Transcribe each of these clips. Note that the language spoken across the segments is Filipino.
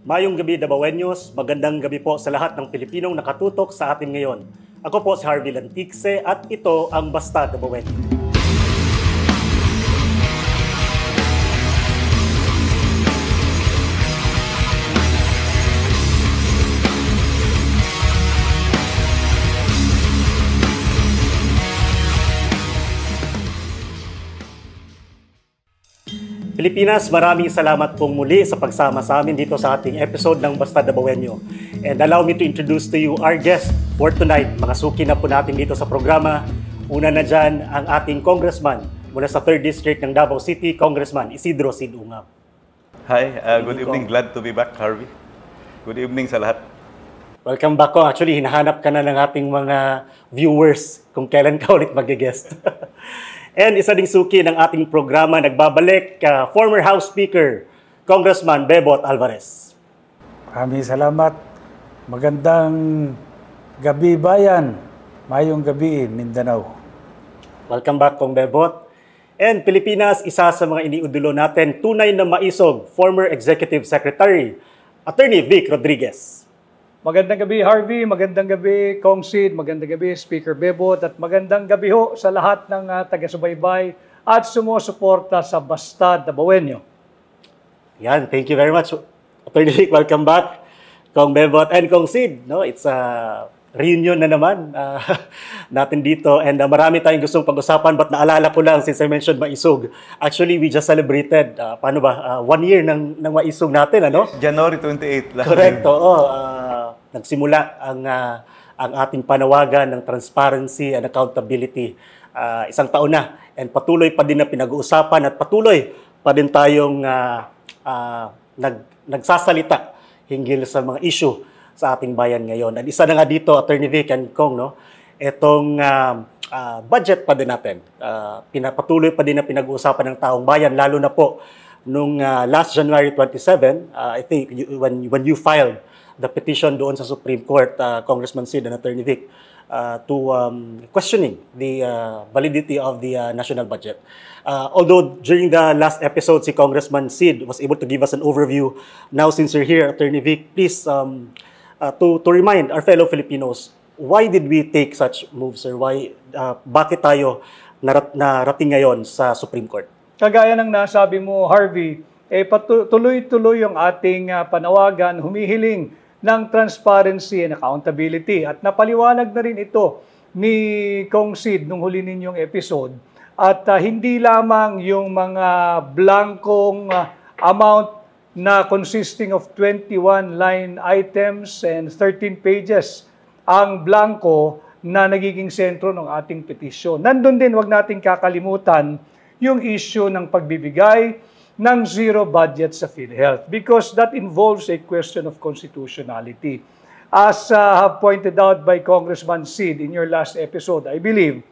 Mayong gabi, Dabawenyos. Magandang gabi po sa lahat ng Pilipinong nakatutok sa atin ngayon. Ako po si Harvey Lanticse at ito ang Basta Dabawenyo. Pilipinas, maraming salamat pong muli sa pagsama sa amin dito sa ating episode ng Basta Dabawenyo. And allow me to introduce to you our guest for tonight. Mga suki na po natin dito sa programa. Una na dyan ang ating congressman mula sa 3rd District ng Davao City, Congressman Isidro Sid Ungab. Hi, good evening. Glad to be back, Harvey. Good evening sa lahat. Welcome back ko. Actually, hinahanap ka na ng ating mga viewers kung kailan ka ulit mag-guest. And isa ding suki ng ating programa, nagbabalik, former House Speaker, Congressman Bebot Alvarez. Maraming salamat. Magandang gabi bayan. Mayong gabi, Mindanao. Welcome back, Kong Bebot. And Pilipinas, isa sa mga iniudulo natin, tunay na maisog, former Executive Secretary, Attorney Vic Rodriguez. Magandang gabi, Harvey. Magandang gabi, Kong Sid. Magandang gabi, Speaker Bebot. At magandang gabi ho sa lahat ng taga-subaybay at sumusuporta sa Basta Dabawenyo. Yan, thank you very much. Attorney Vic, welcome back. Kong Bebot and Kong Sid. No, it's a reunion na naman natin dito. And marami tayong gustong pag-usapan. But naalala ko lang, since I mentioned Maisog, actually, we just celebrated, 1 year ng Maisog natin, ano? January 28 lang. Correct, oo. Nagsimula ang ating panawagan ng transparency and accountability. Isang taon na. And patuloy pa din na pinag-uusapan at patuloy pa din tayong nagsasalita hinggil sa mga issue sa ating bayan ngayon. At isa na nga dito, Attorney Vic and Kong, no? Itong budget pa din natin. Pinapatuloy pa din na pinag-uusapan ng taong bayan, lalo na po nung last January 27, I think when you filed the petition doon sa Supreme Court, Congressman Sid and Attorney Vic, to questioning the validity of the national budget. Although during the last episode, si Congressman Sid was able to give us an overview. Now, since you're here, Attorney Vic, please to remind our fellow Filipinos, why did we take such moves, sir? Bakit tayo narating ngayon sa Supreme Court? Kagaya ng nasabi mo, Harvey, tuloy-tuloy yung ating panawagan, humihiling ng transparency and accountability. At napaliwanag na rin ito ni Kong Sid nung huli ninyong episode. At hindi lamang yung mga blankong amount na consisting of 21 line items and 13 pages ang blanko na nagiging sentro ng ating petisyon. Nandun din, wag nating kakalimutan yung issue ng pagbibigay ng zero budget sa PhilHealth because that involves a question of constitutionality. As have pointed out by Congressman Sid in your last episode, I believe,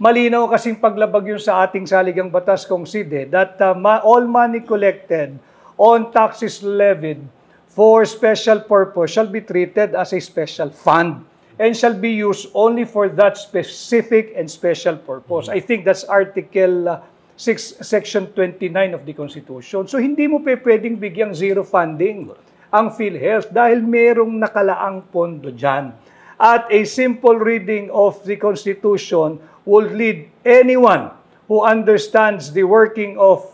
malinaw kasing paglabag yun sa ating saligang batas, Kong Sid, that all money collected on taxes levied for special purpose shall be treated as a special fund and shall be used only for that specific and special purpose. I think that's Article 6, Section 29 of the Constitution. So hindi mo pwedeng bigyang zero funding ang PhilHealth dahil merong nakalaang pondo dyan. At a simple reading of the Constitution would lead anyone who understands the working of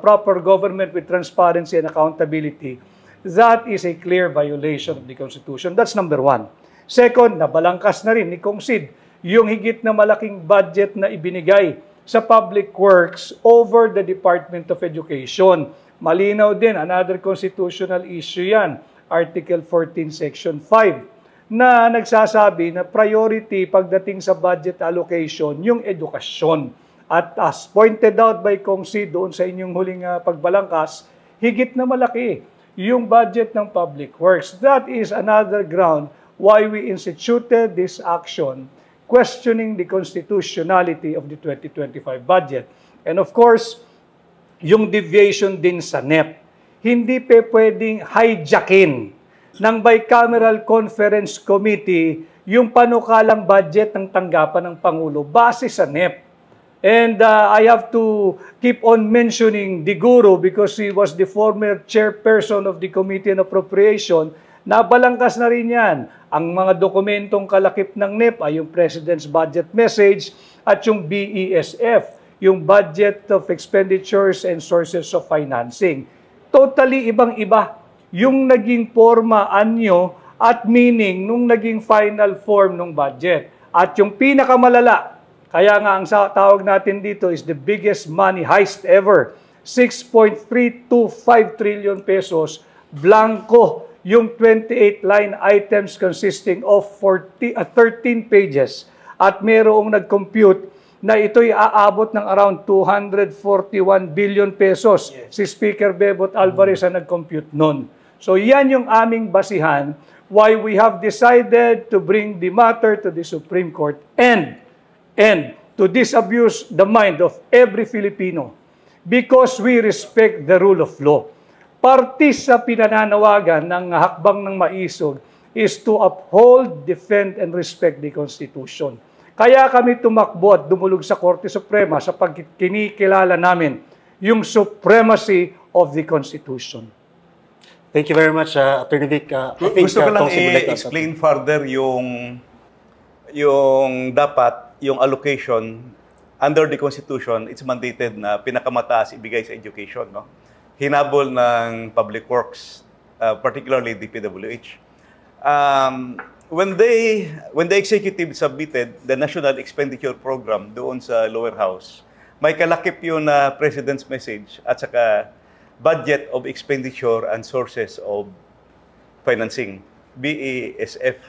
proper government with transparency and accountability, that is a clear violation of the Constitution. That's number one. Second, nabalangkas na rin ni Kong Sid yung higit na malaking budget na ibinigay sa public works over the Department of Education. Malinaw din, another constitutional issue yan, Article 14, Section 5, na nagsasabi na priority pagdating sa budget allocation yung edukasyon. At as pointed out by Kong Sid doon sa inyong huling pagbalangkas, higit na malaki yung budget ng public works. That is another ground why we instituted this action questioning the constitutionality of the 2025 budget. And of course, yung deviation din sa NEP, hindi pwedeng hijackin ng Bicameral Conference Committee yung panukalang budget ng tanggapan ng Pangulo base sa NEP. And I have to keep on mentioning Diguro because he was the former chairperson of the Committee on Appropriation. Nabalangkas na rin yan. Ang mga dokumentong kalakip ng NEP ay yung President's Budget Message at yung BESF, yung Budget of Expenditures and Sources of Financing. Totally ibang-iba yung naging forma, anyo, at meaning nung naging final form ng budget. At yung pinakamalala, kaya nga ang tawag natin dito is the biggest money heist ever. 6.325 trillion pesos, blanco yung 28 line items consisting of 13 pages. At merong nag-compute na ito'y aabot ng around 241 billion pesos. Si Speaker Bebot Alvarez ang nag-compute nun. So yan yung aming basihan why we have decided to bring the matter to the Supreme Court and to disabuse the mind of every Filipino because we respect the rule of law. Partis sa pinananawagan ng hakbang ng maisog is to uphold, defend, and respect the Constitution. Kaya kami tumakbo at dumulog sa Korte Suprema sa pagkinikilala namin yung supremacy of the Constitution. Thank you very much, Attorney Vic. Gusto ko lang i-explain further yung dapat, yung allocation under the Constitution, it's mandated na pinakamataas ibigay sa education, no? Hinabol ng Public Works, particularly DPWH. When the executive submitted the National Expenditure Program doon sa lower house, may kalakip yun na President's Message at saka Budget of Expenditure and Sources of Financing, BESF.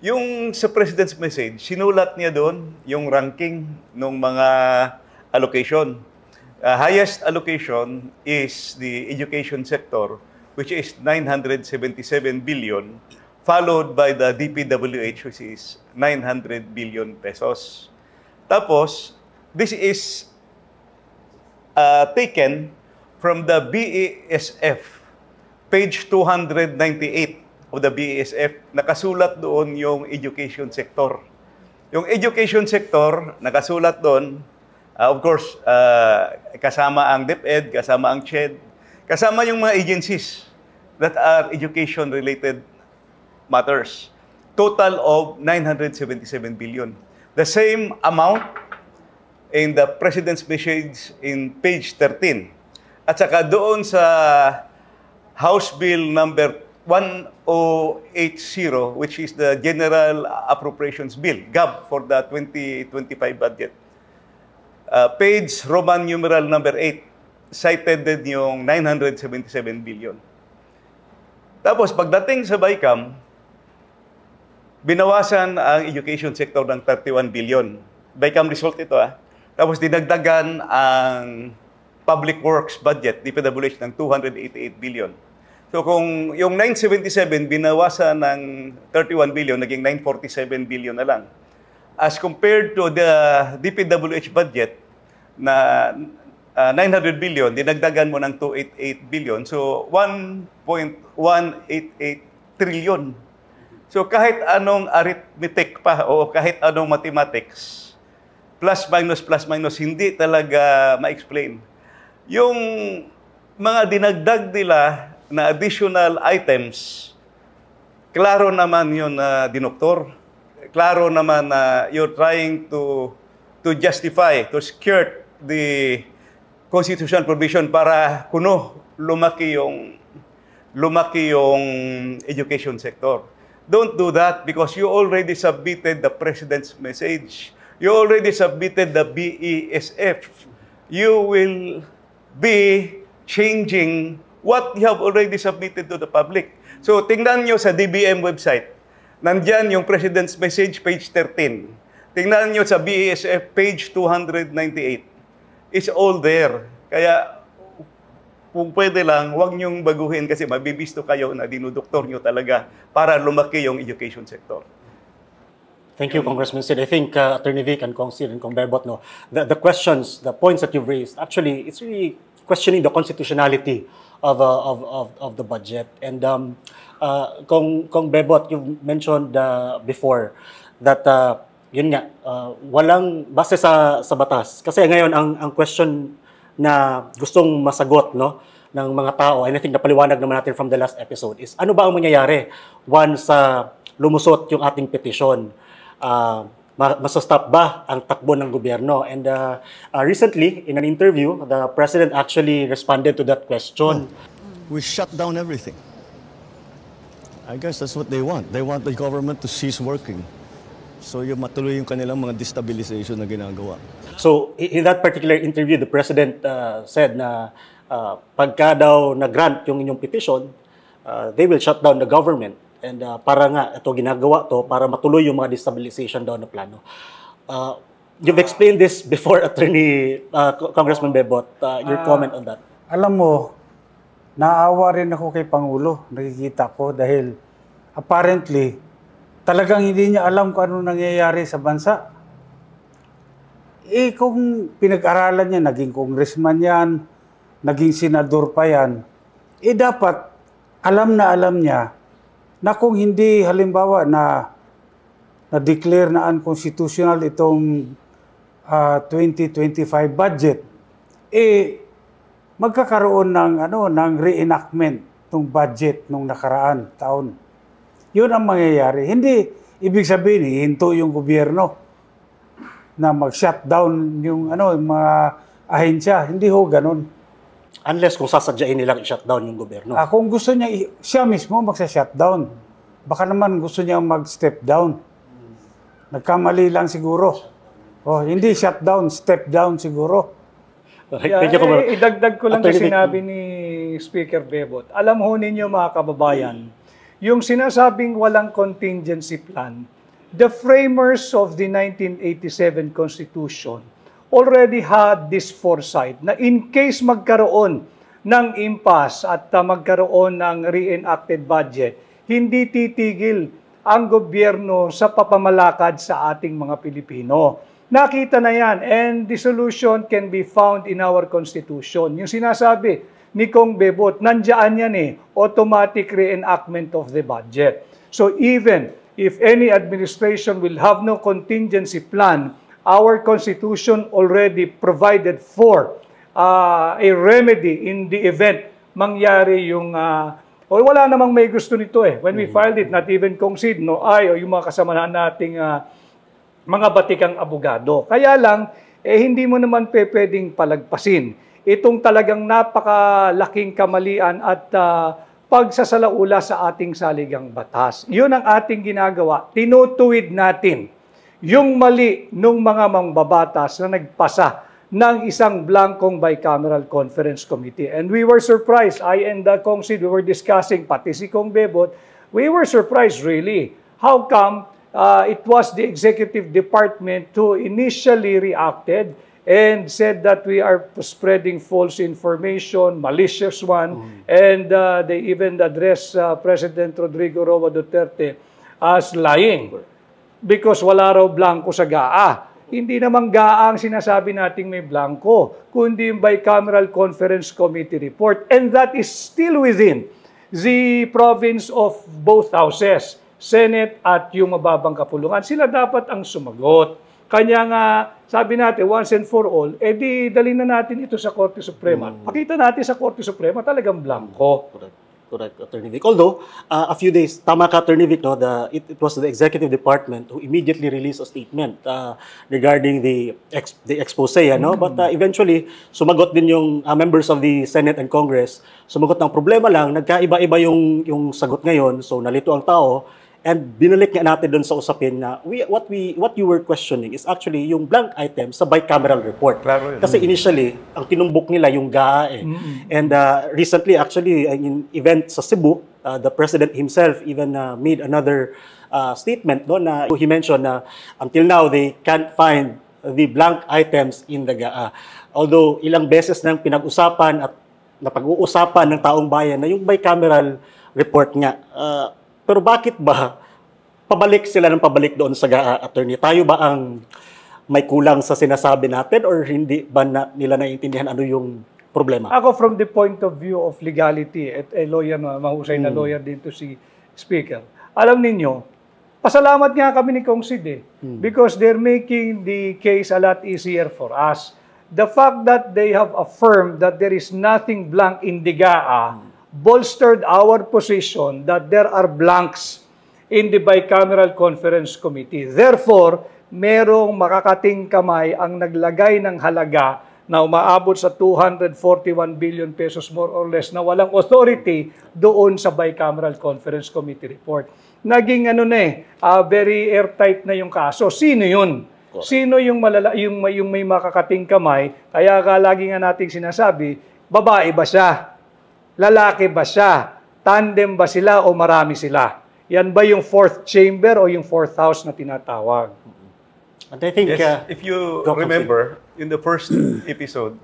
Yung sa President's Message, sinulat niya doon yung ranking ng mga allocation. Highest allocation is the education sector, which is 977 billion, followed by the DPWH, which is 900 billion pesos. Tapos, this is taken from the BESF, page 298 of the BESF, nakasulat doon yung education sector. Yung education sector, nakasulat doon, of course, kasama ang DepEd, kasama ang CHED, kasama yung mga agencies that are education-related matters. Total of 977 billion. The same amount in the President's Message in page 13. At saka doon sa House Bill number 1080, which is the General Appropriations Bill, GAB, for the 2025 budget. Page Roman numeral number 8, cited din yung 977 billion. Tapos pagdating sa BICAM, binawasan ang education sector ng 31 billion. BICAM result ito Tapos dinagdagan ang Public Works budget, DPWH, ng 288 billion. So kung yung 977 binawasan ng 31 billion, naging 947 billion na lang. As compared to the DPWH budget na 900 billion, dinagdagan mo ng 288 billion. So 1.188 trillion. So kahit anong arithmetic pa o kahit anong mathematics, plus minus, hindi talaga ma-explain. Yung mga dinagdag nila na additional items, klaro naman yun na dinoktor. Klaro naman na you're trying to justify, to skirt the constitutional provision para lumaki yung education sector. Don't do that because you already submitted the President's Message. You already submitted the BESF. You will be changing what you have already submitted to the public. So, tingnan nyo sa DBM website. Nandyan yung President's Message, page 13. Tingnan nyo sa BESF, page 298. It's all there. Kaya, kung pwede lang, huwag nyong baguhin kasi mabibisto kayo na dinudoktor nyo talaga para lumaki yung education sector. Thank you, Congressman Sid. I think Attorney Vic and Kong Sid and Kong Berbot, the questions, the points that you've raised, actually, it's really questioning the constitutionality of the budget. And Kong Berbot, you mentioned before that yun nga, walang base sa batas. Kasi ngayon, ang question na gustong masagot, no, ng mga tao, and I think napaliwanag naman natin from the last episode, is ano ba ang mangyayari once lumusot yung ating petisyon? Masastop ba ang takbo ng gobyerno? And recently, in an interview, the President actually responded to that question. We shut down everything. I guess that's what they want. They want the government to cease working. So yung matuloy yung kanilang mga destabilization na ginagawa. So in that particular interview, the President said na pagka daw na-grant yung inyong petition, they will shut down the government. And para nga ito ginagawa to para matuloy yung mga destabilization daw na plano. You've explained this before, Attorney Congressman Bebot. Your comment on that? Alam mo, naawa rin ako kay Pangulo, nakikita ko, dahil apparently, talagang hindi niya alam kung ano nangyayari sa bansa. Kung pinag-aralan niya, naging congressman yan, naging senador pa yan, dapat alam niya na kung hindi halimbawa na-declare na unconstitutional itong 2025 budget, magkakaroon ng reenactment ng budget nung nakaraan taon. Yun ang mangyayari. Hindi ibig sabihin hihinto yung gobyerno na mag-shutdown yung mga ahensya. Hindi ho ganun. Unless kung sasadyain nilang i-shutdown yung gobyerno. Kung gusto niya, siya mismo magsa-shutdown. Baka naman gusto niya mag-step down. Nagkamali lang siguro. Hindi shutdown, step down siguro. Thank you, idagdag ko lang sa sinabi ni Speaker Bebot. Alam ho ninyo mga kababayan, yung sinasabing walang contingency plan, the framers of the 1987 Constitution already had this foresight na in case magkaroon ng impasse at magkaroon ng reenacted budget, hindi titigil ang gobyerno sa papamalakad sa ating mga Pilipino. Nakita na yan, and the solution can be found in our Constitution. Yung sinasabi ni Kong Bebot, nandiyan yan automatic reenactment of the budget. So even if any administration will have no contingency plan, our Constitution already provided for a remedy in the event mangyari yung wala namang may gusto nito When we filed it, not even Kong Sid, o yung mga kasamahan nating mga batikang abogado. Kaya lang, hindi mo naman pwedeng palagpasin itong talagang napakalaking kamalian at pagsasalaula sa ating saligang batas. Yun ang ating ginagawa. Tinutuwid natin yung mali ng mga mangbabatas na nagpasa ng isang blankong bicameral conference committee. And we were surprised. I and Kong Sid, we were discussing, pati si Kong Bebot, we were surprised really. How come it was the executive department who initially reacted and said that we are spreading false information, malicious one, and they even addressed President Rodrigo Roa Duterte as lying because wala raw blanco sa GAA. Hindi naman GAA ang sinasabi nating may blanco, kundi yung bicameral conference committee report, and that is still within the province of both houses, Senate at yung mababang kapulungan. Sila dapat ang sumagot. Kanya nga, sabi natin, once and for all, dali na natin ito sa Korte Suprema. Pakita natin sa Korte Suprema talagang blanco. Correct, Attorney Vic. Although, a few days, tama ka, Attorney Vic, it was the Executive Department who immediately released a statement regarding the expose, But eventually, sumagot din yung members of the Senate and Congress. Sumagot ng problema lang, nagkaiba-iba yung sagot ngayon, so nalito ang tao. And binalik nga natin doon sa usapin na what you were questioning is actually yung blank item sa bicameral report. Claro yun. Kasi initially, ang tinumbok nila yung GAA And recently, actually, in event sa Cebu, the President himself even made another statement doon na he mentioned na until now, they can't find the blank items in the GAA. Although ilang beses nang pinag-usapan at napag-uusapan ng taong bayan na yung bicameral report nga, pero bakit ba pabalik sila ng pabalik doon sa GAA, Attorney? Tayo ba ang may kulang sa sinasabi natin or hindi ba nila naiintindihan ano yung problema? Ako from the point of view of legality, at a lawyer, mahusay na lawyer dito si Speaker, alam ninyo, Pasalamat nga kami ni Kong Sid because they're making the case a lot easier for us. The fact that they have affirmed that there is nothing blank in the GAA bolstered our position that there are blanks in the Bicameral Conference Committee. Therefore, merong makakating kamay ang naglagay ng halaga na umaabot sa 241 billion pesos more or less na walang authority doon sa Bicameral Conference Committee report. Naging very airtight na yung kaso. Sino yun? Sino yung may makakating kamay? Kaya lagi nga nating sinasabi, babae ba siya? Lalaki ba siya? Tandem ba sila o marami sila? Yan ba yung fourth chamber o yung fourth house na tinatawag? And I think, Yes, if you remember, in the first episode,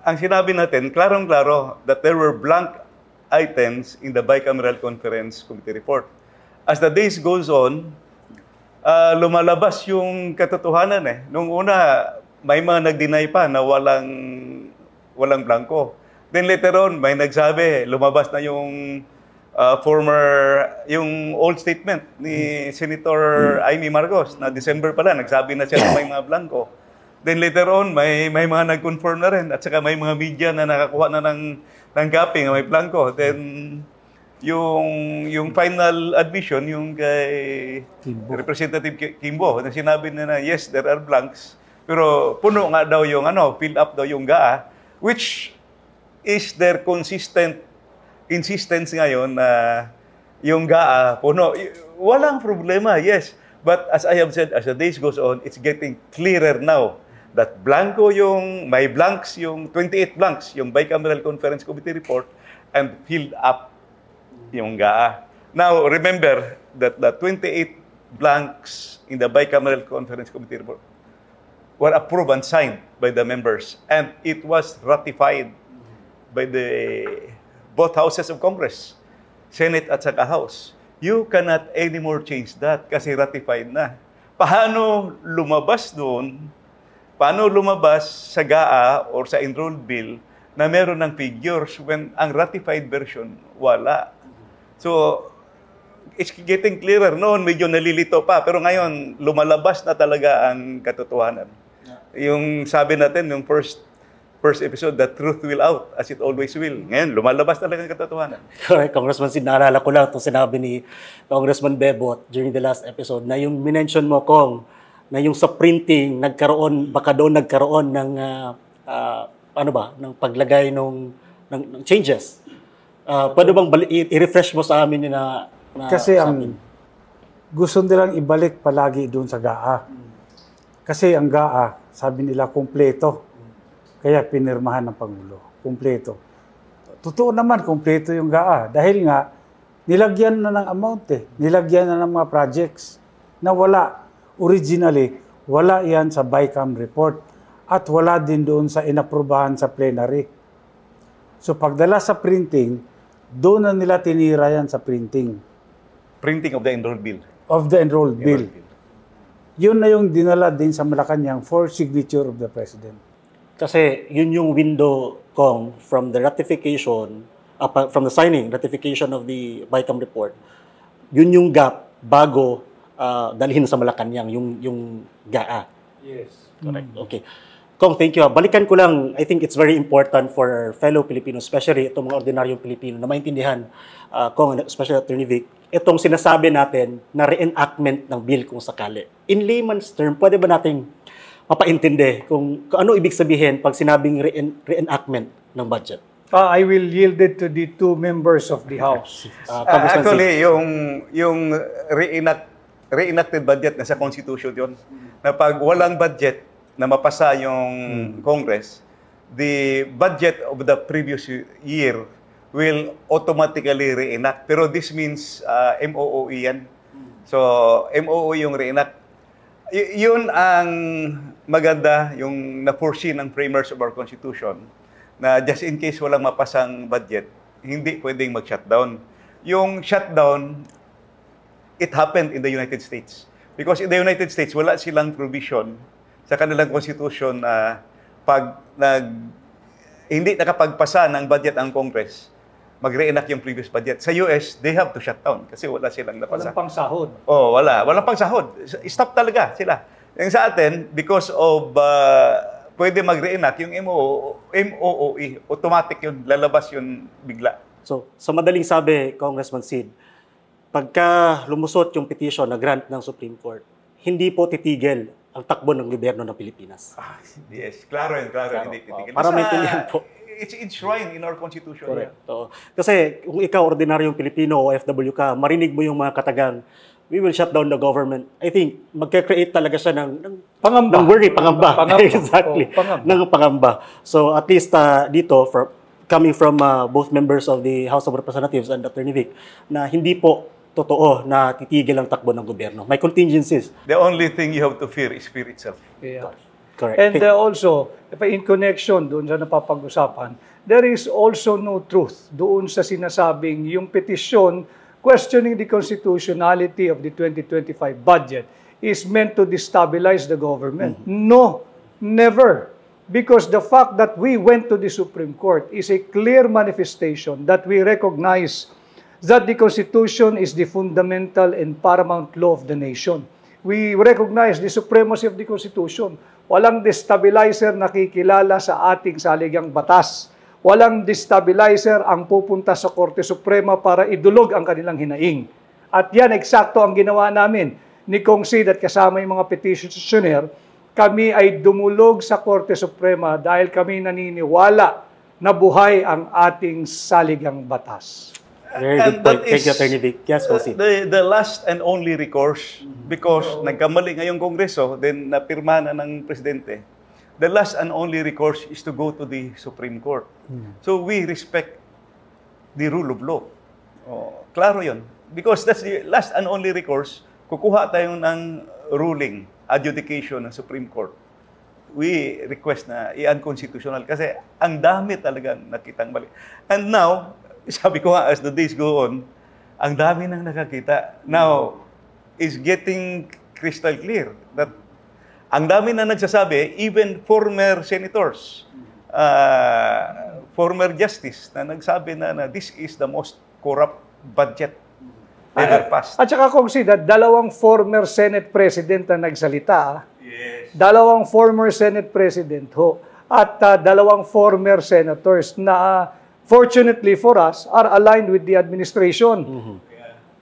ang sinabi natin, klarong-klaro, that there were blank items in the Bicameral Conference Committee report. As the days goes on, lumalabas yung katotohanan Nung una, may mga nag-deny pa na walang blanco. Then later on, may nagsabi, lumabas na yung yung old statement ni Senator Amy Marcos na December pala, nagsabi na siya na may mga blanco. Then later on, may mga nag-confirm na rin at saka may mga media na nakakuha na ng copy na may blanco. Then yung final admission, yung kay Representative Kimbo, na sinabi na yes, there are blanks, pero puno nga daw yung fill up daw yung GAA, which is their insistence ngayon na yung GAA puno. Walang problema, yes. But as I have said, as the days goes on, it's getting clearer now that may blanks, yung 28 blanks, yung Bicameral Conference Committee report, and filled up yung GAA. Now, remember that the 28 blanks in the Bicameral Conference Committee report were approved and signed by the members, and it was ratified by both houses of Congress, Senate at saka House. You cannot anymore change that kasi ratified na. Paano lumabas doon? Paano lumabas sa GAA or sa enrolled bill na meron ng figures when ang ratified version wala? So, it's getting clearer. Noon, medyo nalilito pa. Pero ngayon, lumalabas na talaga ang katotohanan. Yung sabi natin, yung first episode, the truth will out, as it always will. Ngayon, lumalabas talaga ang katotohanan. Correct, Congressman Sid, naalala ko lang itong sinabi ni Congressman Bebot during the last episode na yung minention mo, Kong, na yung sa printing, baka doon nagkaroon ng, ng paglagay ng changes. Pwede bang i-refresh mo sa amin yun na kasi ang gusto nilang ibalik palagi doon sa GAA. Kasi ang GAA, sabi nila, kumpleto. Kaya pinirmahan ng Pangulo. Kumpleto. Totoo naman, kumpleto yung GAA. Dahil nga, nilagyan na ng amount Nilagyan na ng mga projects na wala. Originally, wala yan sa BICAM report. At wala din doon sa inaprubahan sa plenary. So pagdala sa printing, doon na nila tinira yan sa printing. Printing of the enrolled bill. Of the enrolled bill. Yun na yung dinala din sa Malacanang for signature of the President. Kasi yun yung window, Kong, from the ratification, from the ratification of the BICAM report, yun yung gap bago dalhin sa Malacanang, yung GAA. Yes. Correct. Okay. Kong, thank you. Balikan ko lang, I think it's very important for fellow Filipinos, especially itong mga ordinaryong Pilipino, na maintindihan, Kong, especially Attorney Vic, itong sinasabi natin na reenactment ng bill kung sakali. In layman's term, pwede ba nating mapaintindi kung ano ibig sabihin pag sinabing reenactment ng budget? I will yield it to the two members of the House. Actually, yung reenacted budget na sa Constitution yun, na pag walang budget na mapasa yung Congress, the budget of the previous year will automatically reenact. Pero this means MOOE yan. So, MOOE yung reenact. Yun ang maganda, yung na-foresee ng framers of our Constitution, na just in case walang mapasang budget, hindi pwedeng mag-shutdown. Yung shutdown, it happened in the United States. Because in the United States, wala silang provision sa kanilang Constitution na hindi nakapagpasa ng budget ang Congress, mag-reenact yung previous budget. Sa US, they have to shut down kasi wala silang napasa. Walang pangsahod. Oh, wala. Walang pangsahod. Stop talaga sila. Yung sa atin, because of pwede mag-reenact, yung MOOE, automatic yun, lalabas yun bigla. So, sa madaling sabi, Congressman Sid, pagka lumusot yung petition na grant ng Supreme Court, hindi po titigil ang takbo ng gobyerno ng Pilipinas. Yes, klaro yun, klaro. Hindi titigil. Para maintindihan po. It's enshrined in our Constitution. Correct. Oo. Kasi kung ikaw, ordinaryong Pilipino o OFW ka, marinig mo yung mga katagang, we will shut down the government. I think, magka-create talaga siya ng Pangamba. ng worry, pangamba. Pangamba. Exactly. Oh, pangamba. Ng pangamba. So, at least dito, coming from both members of the House of Representatives and Attorney Vic, na hindi po totoo na titigil ang takbo ng gobyerno. May contingencies. The only thing you have to fear is fear itself. Yeah. Correct. And also, in connection doon sa napapag-usapan, there is also no truth doon sa sinasabing yung petisyon questioning the constitutionality of the 2025 budget is meant to destabilize the government. No, never. Because the fact that we went to the Supreme Court is a clear manifestation that we recognize that the Constitution is the fundamental and paramount law of the nation. We recognize the supremacy of the Constitution. Walang destabilizer na kikilala sa ating saligang batas. Walang destabilizer ang pupunta sa Korte Suprema para idulog ang kanilang hinaing. At yan, eksakto ang ginawa namin ni Kong Sid at kasama yung mga petitioner. Kami ay dumulog sa Korte Suprema dahil kami naniniwala na buhay ang ating saligang batas. Very good point. Thank you, Attorney Vic. Yes, Jose. The last and only recourse, because nagkamali ngayong Kongreso, then napirma na ng Presidente, the last and only recourse is to go to the Supreme Court. So we respect the rule of law. Oh, klaro yun. Because that's the last and only recourse, kukuha tayo ng ruling, adjudication ng Supreme Court. We request na i-unconstitutional kasi ang dami talagang nakitang mali. And now, sabi ko nga, as the days go on, ang dami nang nakakita. Now, is getting crystal clear that ang dami na nagsasabi, even former senators, former justice, na nagsabi na this is the most corrupt budget ever passed. At saka kung dalawang former Senate President na nagsalita, Yes. dalawang former Senate President ho, at dalawang former senators na fortunately for us, are aligned with the administration.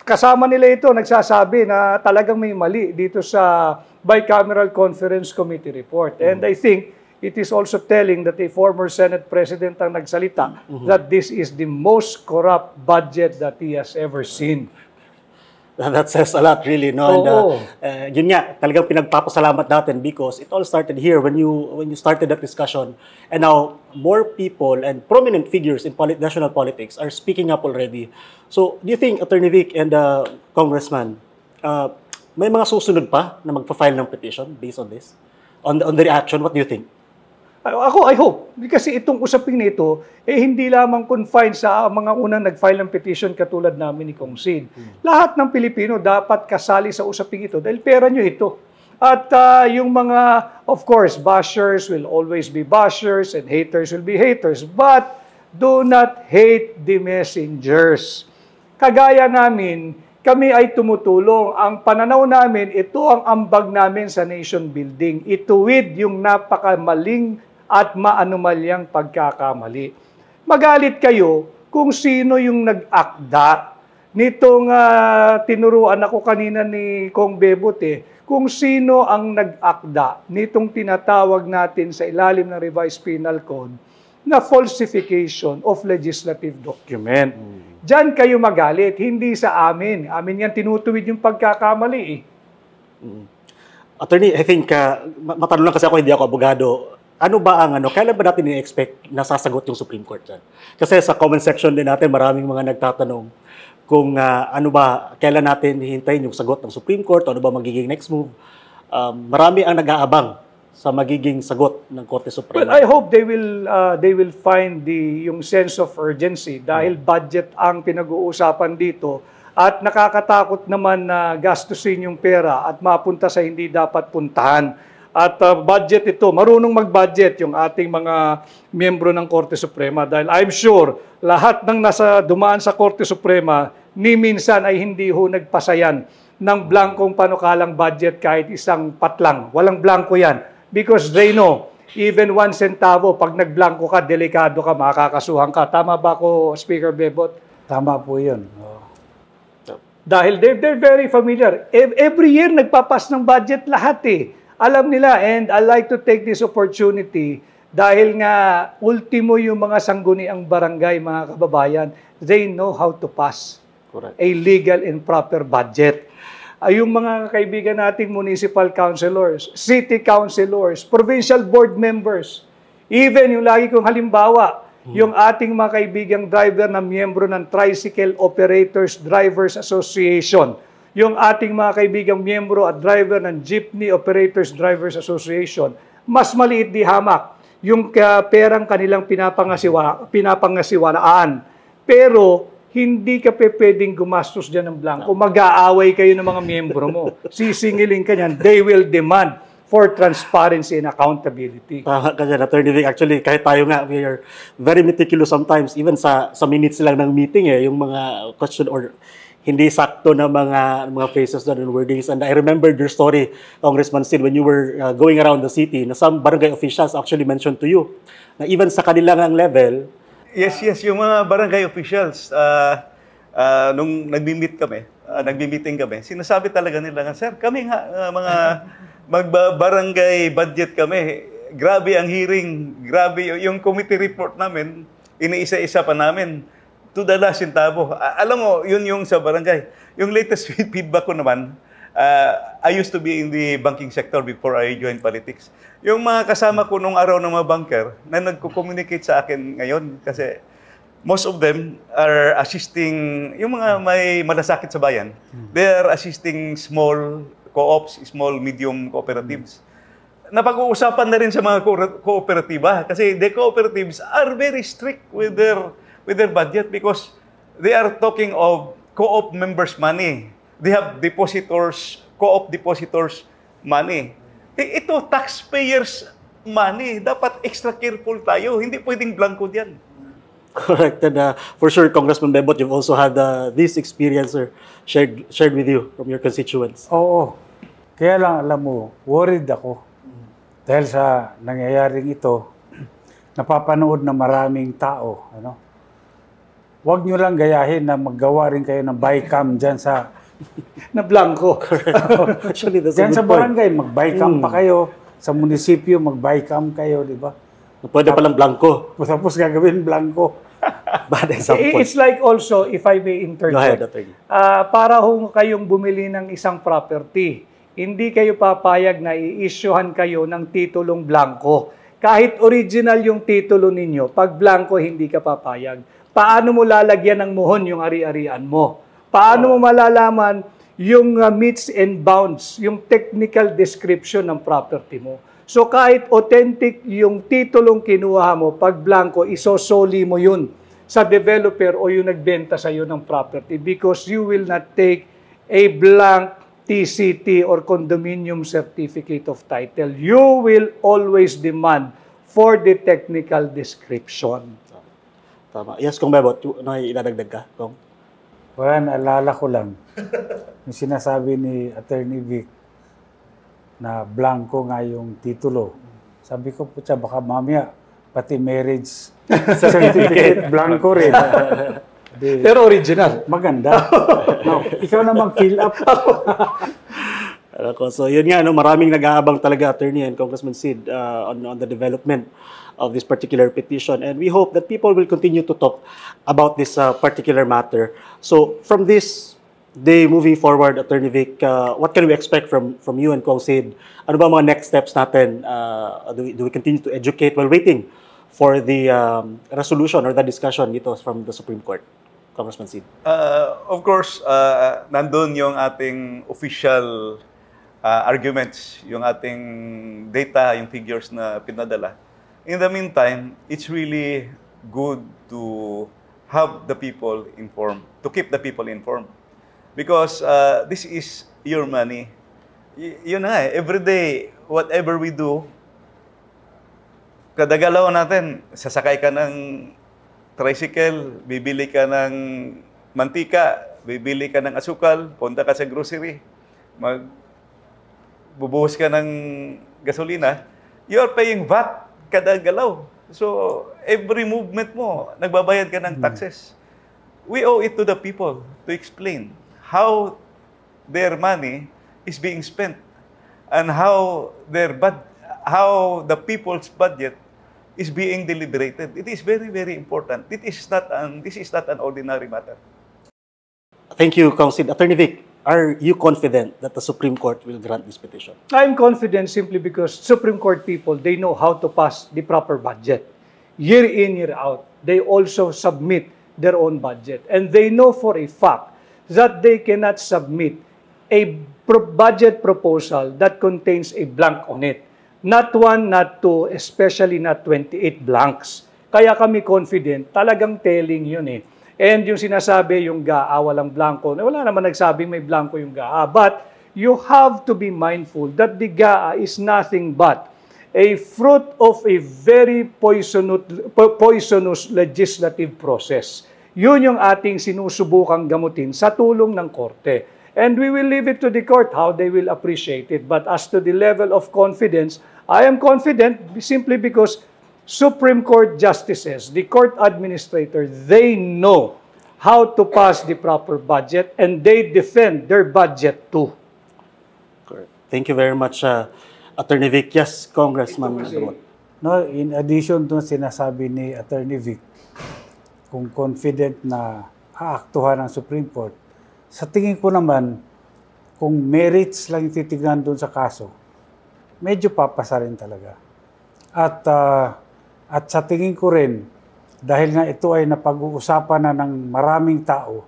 Kasama nila ito, nagsasabi na talagang may mali dito sa Bicameral Conference Committee report. And I think it is also telling that a former Senate President ang nagsalita that this is the most corrupt budget that he has ever seen. That says a lot, really, no? And yun nga, talagang pinagpapasalamat natin because it all started here when you started that discussion. And now, more people and prominent figures in national politics are speaking up already. So, do you think, Attorney Vic and Congressman, may mga susunod pa na magpa-file ng petition based on this? On the reaction, what do you think? Ako, I hope. Kasi itong usaping nito, hindi lamang confined sa mga unang nag-file ng petition katulad namin ni Kong Sid. Lahat ng Pilipino dapat kasali sa usaping ito dahil pera nyo ito. At yung mga, of course, bashers will always be bashers and haters will be haters. But do not hate the messengers. Kagaya namin, kami ay tumutulong. Ang pananaw namin, ito ang ambag namin sa nation building. Ituwid yung napakamaling at maanumalyang pagkakamali. Magalit kayo kung sino yung nag-akda nitong tinuruan ako kanina ni Kong Bebot kung sino ang nag-akda nitong tinatawag natin sa ilalim ng Revised Penal Code na falsification of legislative document. Diyan kayo magalit, hindi sa amin. Amin yan tinutuwid yung pagkakamali Attorney, I think, matanong lang kasi ako, hindi ako abogado. Ano ba ang kailan ba natin i-expect na sasagot yung Supreme Court dyan? Kasi sa comment section din natin, maraming mga nagtatanong kung kailan natin hihintayin yung sagot ng Supreme Court, ano ba magiging next move. Marami ang nag-aabang sa magiging sagot ng Korte Suprema. Well, I hope they will find yung sense of urgency dahil budget ang pinag-uusapan dito at nakakatakot naman na gastusin yung pera at mapunta sa hindi dapat puntahan. At budget ito, marunong mag-budget yung ating mga miyembro ng Korte Suprema dahil I'm sure lahat ng dumaan sa Korte Suprema ni minsan ay hindi ho nagpasayan ng blankong panukalang budget kahit isang patlang. Walang blanko yan because they know even 1 centavo, pag nagblanko ka, delikado ka, makakasuhan ka. Tama ba ako, Speaker Bebot? Tama po yun. Oh. Dahil they're very familiar. Every year, nagpapas ng budget lahat eh. Alam nila, and I like to take this opportunity dahil nga, ultimo yung mga sangguniang barangay, mga kababayan, they know how to pass a legal and proper budget. Yung mga kaibigan nating municipal councilors, city councilors, provincial board members, even yung lagi kong halimbawa, yung ating mga kaibigang driver na miyembro ng Tricycle Operators Drivers Association, yung ating mga kaibigang miyembro at driver ng Jeepney Operators Drivers Association, mas maliit di hamak yung perang kanilang pinapangasiwanaan. Pero hindi ka pwedeng gumastos dyan ng blanco. Mag-aaway kayo ng mga miyembro mo. Sisingilin ka niyan. They will demand for transparency and accountability. Tama ka dyan, Attorney Vic. Actually, kahit tayo nga, we are very meticulous sometimes, even sa minutes lang ng meeting, yung mga question or hindi sakto na mga phrases doon and wordings. And I remember your story, Congressman Sid, when you were going around the city, na some barangay officials actually mentioned to you na even sa kanilang level, Yes, yung mga barangay officials, nung nagbi-meeting kami, sinasabi talaga nila nga, sir, kami nga, mga magbarangay budget kami, grabe ang hearing, grabe yung committee report namin, iniisa-isa pa namin, to the last centavo. Alam mo, yun yung sa barangay. Yung latest feedback ko naman, I used to be in the banking sector before I joined politics. Yung mga kasama ko nung araw ng mga banker na nagko-communicate sa akin ngayon kasi most of them are assisting, yung mga may malasakit sa bayan, they are assisting small co-ops, small, medium cooperatives. Napag-uusapan na rin sa mga kooperatiba kasi the cooperatives are very strict with their budget because they are talking of co-op members' money. They have depositors, co-op depositors money. Ito, taxpayers money. Dapat extra careful tayo. Hindi pwedeng blanco diyan. correct. And for sure, Congressman Bebot, you've also had this experience shared with you from your constituents. Oo. Kaya lang, alam mo, worried ako. Dahil sa nangyayaring ito, napapanood na maraming tao. Ano? Huwag nyo lang gayahin na maggawa rin kayo ng bycam dyan sa Na blanco. Actually, that's a dyan good sa point. barangay, mag-bycam pa kayo. Sa munisipyo, mag-bycam kayo, di ba? Pwede palang blanco. Tapos gagawin blanco. Bad example. It's like also, if I may interject, Go ahead, Attorney. para kung kayong bumili ng isang property, hindi kayo papayag na i-issuehan kayo ng titulong blanco. Kahit original yung titulo ninyo, pag blanco, hindi ka papayag. Paano mo lalagyan ng muhon yung ari-arian mo? Paano mo malalaman yung meets and bounds, yung technical description ng property mo? So kahit authentic yung titulong kinuha mo, pag blanco, isosoli mo yun sa developer o yung nagbenta sa iyo ng property because you will not take a blank TCT or condominium certificate of title. You will always demand for the technical description. Tama. Yes, Kung Bebot, ano idadagdag ka? Kung? Wala, naalala ko lang. Yung sinasabi ni Attorney Vic na blanco nga yung titulo. Sabi ko, putya, baka mamaya pati marriage certificate blanco rin. Pero original. Maganda. No, ikaw na mag-fill up. So yun nga, no, maraming nag-aabang talaga, Attorney and Congressman Sid, on the development of this particular petition. And we hope that people will continue to talk about this particular matter. So from this day moving forward, Attorney Vic, what can we expect from you and Kong Sid? Ano ba mga next steps natin? Do we continue to educate while waiting for the resolution or the discussion dito from the Supreme Court? Congressman Sid. Of course, nandun yung ating official arguments, yung ating data, yung figures na pinadala. In the meantime, it's really good to have the people informed, to keep the people informed. Because this is your money. Yun na every day, whatever we do, kada galaw natin, sasakay ka ng tricycle, bibili ka ng mantika, bibili ka ng asukal, punta ka sa grocery, bubuhos ka ng gasolina, you are paying VAT kada galaw. So, every movement mo, nagbabayad ka ng taxes. We owe it to the people to explain how their money is being spent and how the people's budget is being deliberated. It is very, very important. This is not an ordinary matter. Thank you, Council. Attorney Vic, are you confident that the Supreme Court will grant this petition? I'm confident simply because Supreme Court people, they know how to pass the proper budget. Year in, year out, they also submit their own budget. And they know for a fact that they cannot submit a budget proposal that contains a blank on it. Not one, not two, especially not 28 blanks. Kaya kami confident, talagang telling yun eh. And yung sinasabi, yung GAA, walang blanco, wala naman nagsabing may blanco yung GAA. But you have to be mindful that the GAA is nothing but a fruit of a very poisonous legislative process. Yun yung ating sinusubukang gamutin sa tulong ng korte. And we will leave it to the court how they will appreciate it. But as to the level of confidence, I am confident simply because Supreme Court justices, the court administrator, they know how to pass the proper budget and they defend their budget too. Correct. Thank you very much, Attorney Vic. Yes, Congressman. No, in addition to sinasabi ni Attorney Vic, kung confident na aaktuhan ng Supreme Court, sa tingin ko naman, kung merits lang yung titignan doon sa kaso, medyo papasa rin talaga. At sa tingin ko rin, dahil nga ito ay napag-uusapan na ng maraming tao,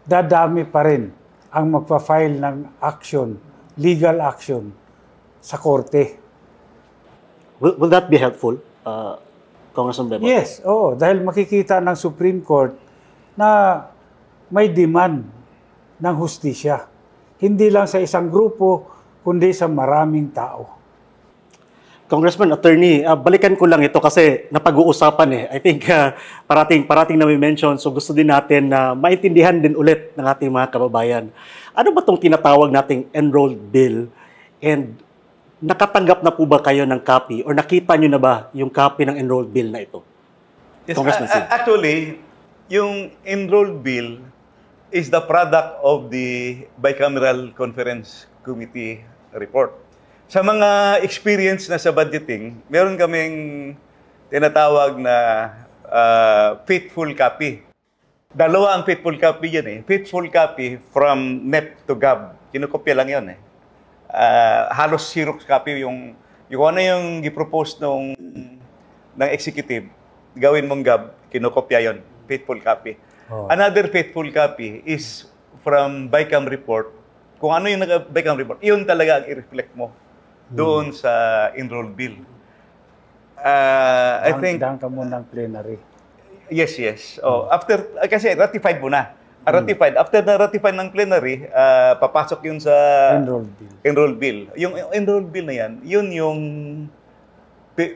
dadami pa rin ang magpa-file ng action, legal action, sa korte. Will that be helpful, Congressman Bebot? Yes, oo. Dahil makikita ng Supreme Court na may demand ng hustisya. Hindi lang sa isang grupo, kundi sa maraming tao. Congressman, Attorney, balikan ko lang ito kasi napag-uusapan eh. I think parating na may mention, so gusto din natin na maintindihan din ulit ng ating mga kababayan. Ano ba itong tinatawag nating enrolled bill? And nakatanggap na po ba kayo ng copy or nakita nyo na ba yung copy ng enrolled bill na ito? Yes, Congressman Sid. actually, yung enrolled bill is the product of the Bicameral Conference Committee report. Sa mga experience na sa budgeting, meron kaming tinatawag na faithful copy. Dalawa ang faithful copy yan eh. Faithful copy from NEP to GAB. Kinukopya lang yan eh. Halos Xerox copy yung ano yung gipropose ng executive, gawin mong GAB, kinukopya yon, faithful copy. Oh. Another faithful copy is from BICAM report. Kung ano yung BICAM report, yun talaga ang i-reflect mo doon sa enrolled bill. I think Daan ka muna ng plenary. yes. Oh, after kasi ratified mo na. Ratified. After na ratified ng plenary, papasok yun sa enrolled bill. Yung enrolled bill na yan, yun yung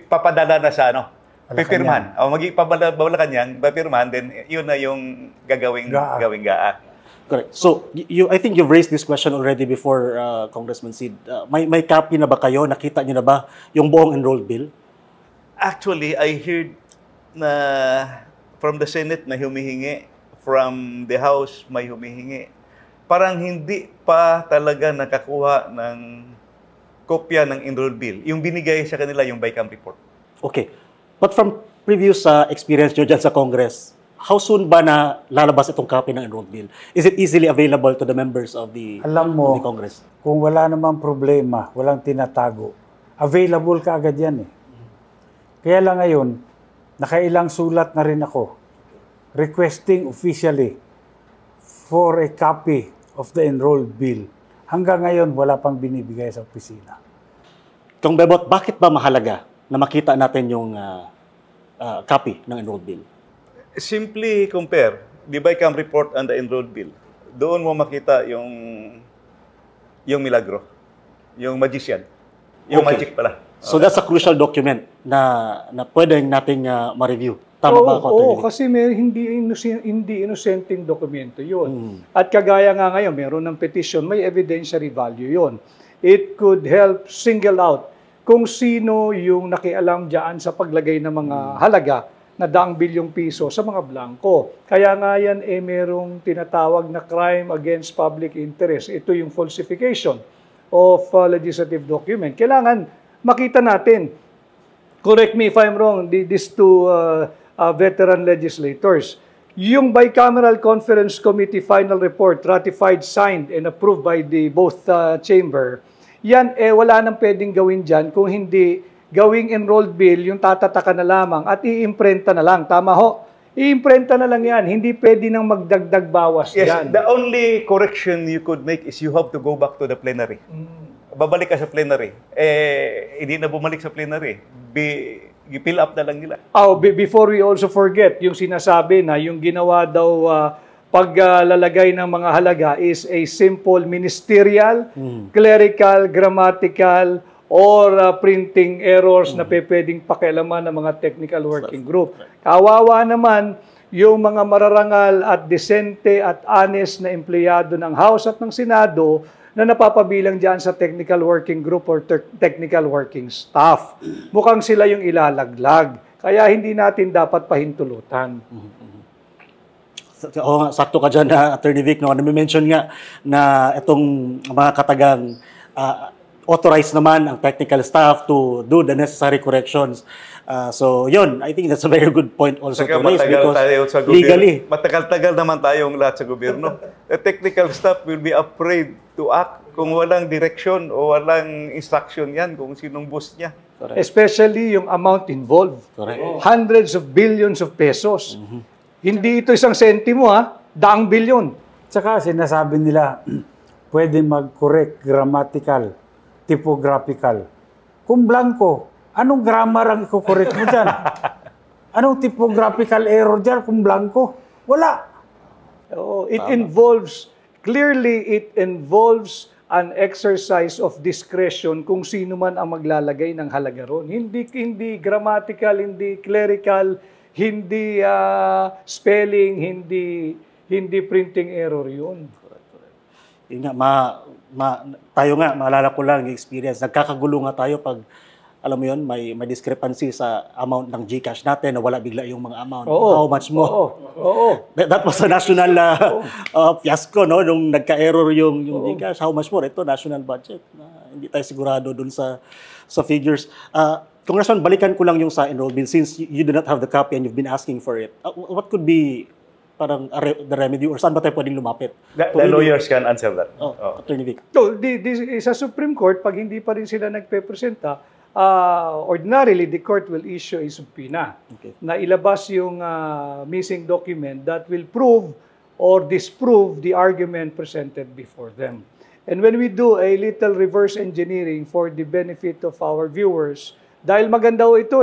papadala na sa pipirmahan. O magpapabalakan yan, papirmahan, then yun na yung gagawing GAA. Correct. So, I think you've raised this question already before, Congressman Sid. May copy na ba kayo? Nakita niyo na ba yung buong enrolled bill? Actually, I heard na from the Senate na humihingi, from the House may humihingi. Parang hindi pa talaga nakakuha ng kopya ng enrolled bill. Yung binigay sa kanila yung BICAM report. Okay. But from previous experience nyo dyan sa Congress, how soon ba na lalabas itong copy ng enrolled bill? Is it easily available to the members of the, Alam mo, of the Congress? Kung wala namang problema, walang tinatago, available ka agad yan eh. Kaya lang ngayon, nakailang sulat na rin ako requesting officially for a copy of the enrolled bill. Hanggang ngayon, wala pang binibigay sa opisina. Kung Bebot, bakit ba mahalaga na makita natin yung copy ng enrolled bill? Simply compare the BICAM report and the enrolled bill. Doon mo makita yung milagro, yung magician. Yung Okay. magic pala. So that's a crucial document na pwedeng nating ma-review. Tama ba ako, Oo, Attorney Vic? kasi hindi inosenteng dokumento yun. At kagaya nga ngayon, meron ng petition, may evidentiary value yun. It could help single out kung sino yung nakialam dyan sa paglagay ng mga halaga na daang bilyong piso sa mga blanco. Kaya nga yan, merong tinatawag na crime against public interest. Ito yung falsification of legislative document. Kailangan makita natin, correct me if I'm wrong, these two veteran legislators, yung bicameral conference committee final report ratified, signed, and approved by the both chamber, yan wala nang pwedeng gawin dyan kung hindi gawing enrolled bill, yung tatataka na lamang at iimprenta na lang. Tama ho? Iimprenta na lang yan. Hindi pwede nang magdagdag bawas Yes, yan. the only correction you could make is you have to go back to the plenary. Babalik ka sa plenary. Hindi na bumalik sa plenary. I-fill up na lang nila. Before we also forget, yung sinasabi na yung ginawa daw paglalagay ng mga halaga is a simple ministerial, clerical, grammatical, or printing errors na pwedeng pakialaman ng mga technical working group. Kawawa naman yung mga mararangal at desente at honest na empleyado ng House at ng Senado na napapabilang dyan sa technical working group or technical working staff. Mukhang sila yung ilalaglag. Kaya hindi natin dapat pahintulutan. Oo, sakto ka dyan, Attorney Vic. No? Nami-mention nga na itong mga katagang authorized naman ang technical staff to do the necessary corrections. So, yun, I think that's a very good point also Saka to raise matagal because tayo sa legally. Matagal-tagal naman tayong lahat sa gobyerno. The technical staff will be afraid to act kung walang direction o walang instruction yan kung sinong boss niya. Especially yung amount involved. Correct. Hundreds of billions of pesos. Hindi ito isang sentimo, daang bilyon. Tsaka sinasabi nila, pwede mag-correct grammatical, typographical. Kung blanco, anong grammar ang i-correct mo dyan? Anong typographical error dyan kung blanco? Wala. Clearly it involves an exercise of discretion kung sino man ang maglalagay ng halaga ron. Hindi grammatical, hindi clerical, hindi spelling, hindi printing error yun. Yun nga, tayo nga, maalala ko lang yung experience. Nagkakagulo nga tayo pag, alam mo yun, may discrepancy sa amount ng GCash natin na wala bigla yung mga amount. How much more? Oo. That was a national fiasco, no? Nung nagka-error yung GCash. How much more? Ito, national budget. Hindi tayo sigurado dun sa figures. Congressman, balikan ko lang yung sa enroll bill since you do not have the copy and you've been asking for it. What could be parang the remedy or saan ba tayo pwedeng lumapit? The lawyers can answer that. Attorney Vic. So, sa Supreme Court, pag hindi pa rin sila nagpe-presenta, ordinarily, the court will issue a subpoena na ilabas yung missing document that will prove or disprove the argument presented before them. And when we do a little reverse engineering for the benefit of our viewers, dahil maganda ho ito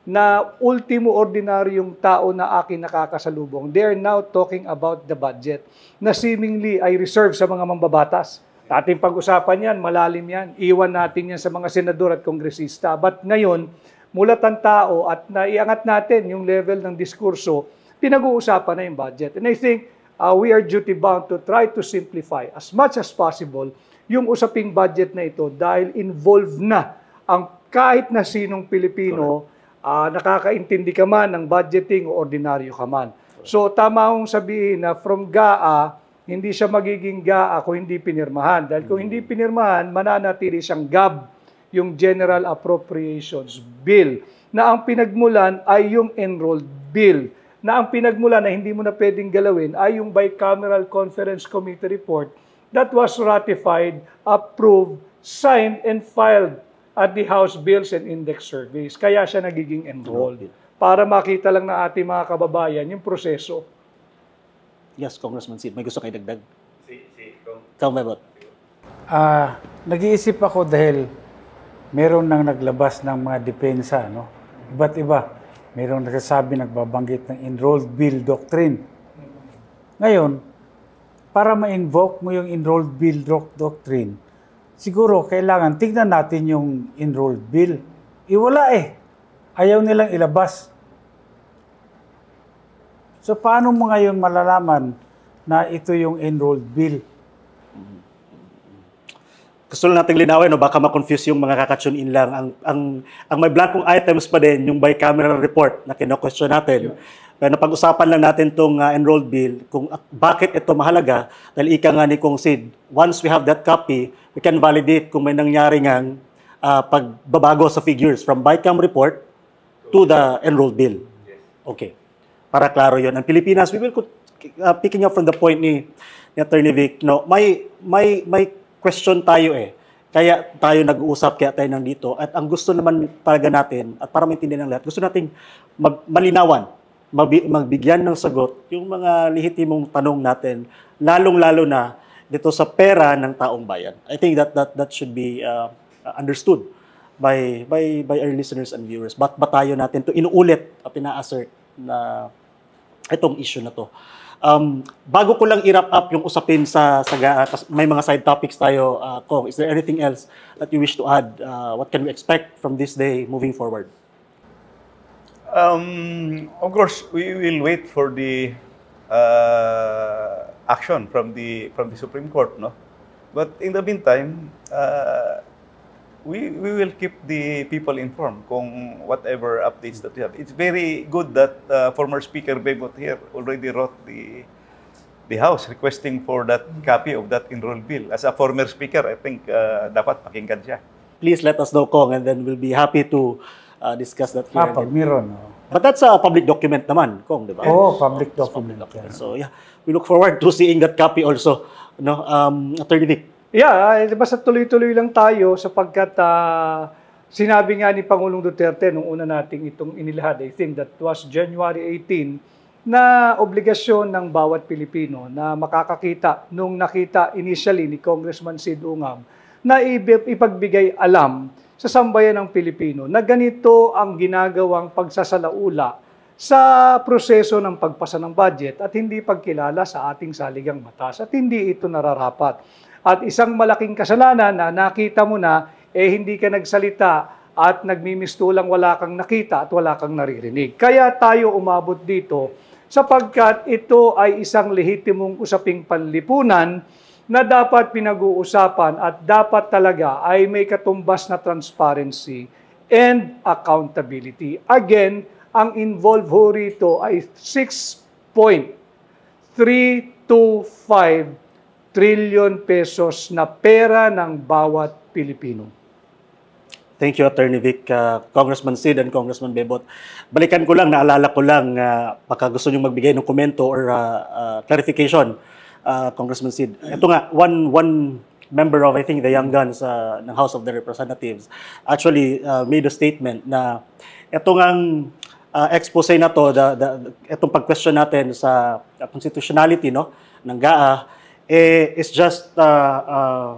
na ultimo ordinaryong tao na akin nakakasalubong, they are now talking about the budget na seemingly ay reserved sa mga mambabatas. Ating pag-usapan yan, malalim yan. Iwan natin yan sa mga senador at kongresista. But ngayon, mulat ang tao at naiangat natin yung level ng diskurso, pinag-uusapan na yung budget. And I think we are duty-bound to try to simplify as much as possible yung usaping budget na ito dahil involved na ang kahit na sinong Pilipino, nakakaintindi ka man ng budgeting o ordinaryo ka man. So tama akong sabihin na from GAA, hindi siya magiging GAA kung hindi pinirmahan. Dahil kung hindi pinirmahan, mananatili siyang GAB, yung General Appropriations Bill, na ang pinagmulan ay yung Enrolled Bill, na ang pinagmulan na hindi mo na pwedeng galawin ay yung Bicameral Conference Committee report that was ratified, approved, signed, and filed at the House Bills and Index Surveys. Kaya siya nagiging enrolled. Para makita lang na ating mga kababayan yung proseso. Yes, Congressman Sid. May gusto kayo dagdag? Ikaw, Mebot. Nag-iisip ako dahil meron nang naglabas ng mga depensa, no? Iba't iba. Meron nagsasabi, nagbabanggit ng Enrolled Bill Doctrine. Ngayon, para ma-invoke mo yung Enrolled Bill Doctrine, siguro kailangan tignan natin yung enrolled bill. Wala eh. Ayaw nilang ilabas. So paano mo ngayon malalaman na ito yung enrolled bill? Gusto lang nating linawin, no? Baka ma-confuse yung mga kakatune in lang. Ang may blankong items pa din, yung bicameral report na kino-question natin. Pero napag-usapan lang natin itong enrolled bill, kung bakit ito mahalaga, dahil ika nga ni Kong Sid, once we have that copy, we can validate kung may nangyari ngang pagbabago sa figures from BICAM report to the enrolled bill. Okay. Para klaro yun. Ang Pilipinas, we will, picking up from the point ni Attorney Vic, no, may question tayo eh. Kaya tayo nag-uusap, kaya tayo nandito. At ang gusto naman talaga natin, at para maintindihan ng lahat, gusto nating malinawan, magbigyan ng sagot yung mga lehitimong tanong natin, lalong-lalo na dito sa pera ng taong bayan. I think that should be understood by our listeners and viewers. Ba tayo natin to inuulit at pina-assert na itong issue na to. Bago ko lang i-wrap up yung usapin sa may mga side topics tayo, Kong, is there anything else that you wish to add? What can we expect from this day moving forward? Of course, we will wait for the action from the Supreme Court, no? But in the meantime, we will keep the people informed kung whatever updates that we have. It's very good that former Speaker Bebot here already wrote the House requesting for that copy of that enrolled bill. As a former Speaker, I think dapat pakinggan siya. Please let us know, Kong, and then we'll be happy to discuss that here. Pag meron. But that's a public document naman, Kong, di ba? Oo, public document. So yeah, we look forward to seeing that copy also. No, Attorney Vic. Yeah, basta tuloy-tuloy lang tayo sapagkat sinabi nga ni Pangulong Duterte nung una nating itong inilahad, I think that was January 18, na obligasyon ng bawat Pilipino na makakakita nung nakita initially ni Congressman Sid Ungab na ipagbigay alam sa sambayan ng Pilipino na ganito ang ginagawang pagsasalaula sa proseso ng pagpasa ng budget at hindi pagkilala sa ating saligang batas at hindi ito nararapat. At isang malaking kasalanan na nakita mo na, hindi ka nagsalita at nagmimistulang wala kang nakita at wala kang naririnig. Kaya tayo umabot dito sapagkat ito ay isang lehitimong usaping panlipunan na dapat pinag-uusapan at dapat talaga ay may katumbas na transparency and accountability. Again, ang involved ho rito ay 6.325 trillion pesos na pera ng bawat Pilipino. Thank you, Attorney Vic, Congressman Sid and Congressman Bebot. Balikan ko lang, naalala ko lang, baka gusto nyo magbigay ng komento or clarification, Congressman Sid. Ito nga, one member of, I think, the Young Guns ng House of the Representatives actually made a statement na ito ngang expose na to, itong pag-question natin sa constitutionality, no, ng GAA, is just a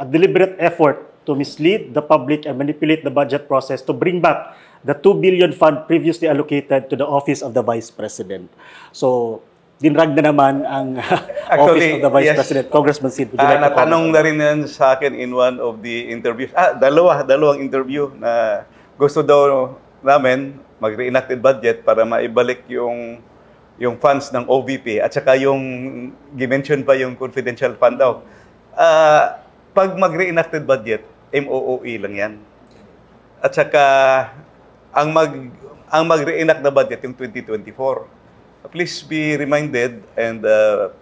deliberate effort to mislead the public and manipulate the budget process to bring back the 2 billion fund previously allocated to the Office of the Vice President. So, dinrag na naman ang Office of the Vice President. Congressman Sid, would you like to comment? Natanong na rin yan sa akin in one of the interviews. Dalawang interview na gusto daw namin mag-reenacted budget para maibalik yung funds ng OVP at saka yung gimension pa yung confidential fund daw. Pag mag-reenacted budget, MOOE lang yan. At saka ang mag-reenact na budget yung 2024. Please be reminded and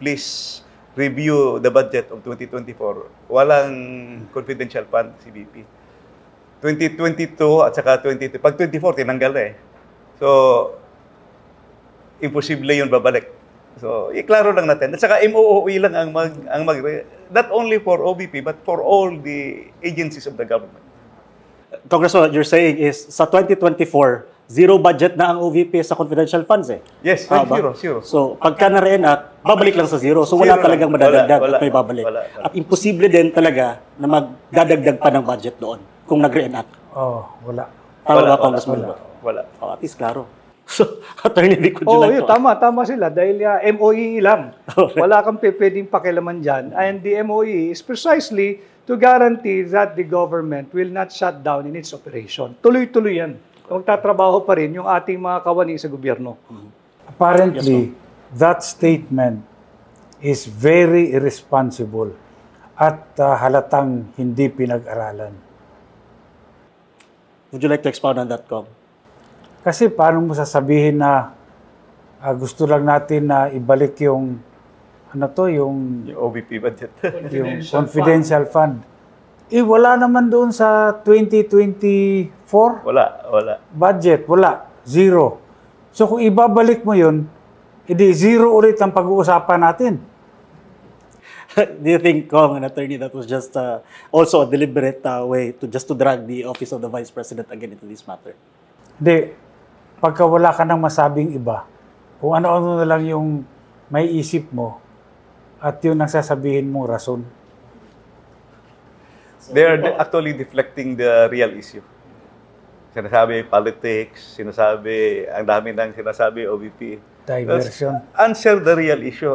please review the budget of 2024. Walang confidential fund, CBP. 2022 at saka 2023. Pag 24, tinanggal na eh. So, imposible yun babalik. So, iklaro lang natin. At saka MOOE lang ang not only for OVP, but for all the agencies of the government. Congressman, what you're saying is, sa 2024, zero budget na ang OVP sa confidential funds eh. Yes, zero. So, pagka na-reenact, babalik lang sa zero. So, wala talagang madadagdag at may babalik. Wala. At imposible din talaga na magdadagdag pa ng budget doon kung nag-reenact. Oh, wala. Tama ba, Congressman? Wala. At least klaro. So, Attorney Vic, would you Oh, like yun, to... tama sila dahil MOE lang. Alright. Wala kang pwedeng pakialaman dyan. And the MOE is precisely to guarantee that the government will not shut down in its operation. Tuloy-tuloy yan. Magtatrabaho pa rin yung ating mga kawani sa gobyerno. Apparently, that statement is very irresponsible at halatang hindi pinag-aralan. Would you like to expound on that, Kong? Kasi paano mo sasabihin na gusto lang natin na ibalik yung yung OVP budget. yung confidential fund. Wala naman doon sa 2024 wala. budget, wala, zero. So kung ibabalik mo yun, edi zero ulit ang pag-uusapan natin. Do you think, Kong, an attorney, that was just also a deliberate way to drag the office of the Vice President again into this matter? Hindi, pagka wala ka nang masabing iba, kung ano-ano na lang yung may isip mo, at yun ang sasabihin mong rason. They are actually deflecting the real issue. Sinasabi politics, ang dami nang sinasabi OVP. Diversion. Answer the real issue.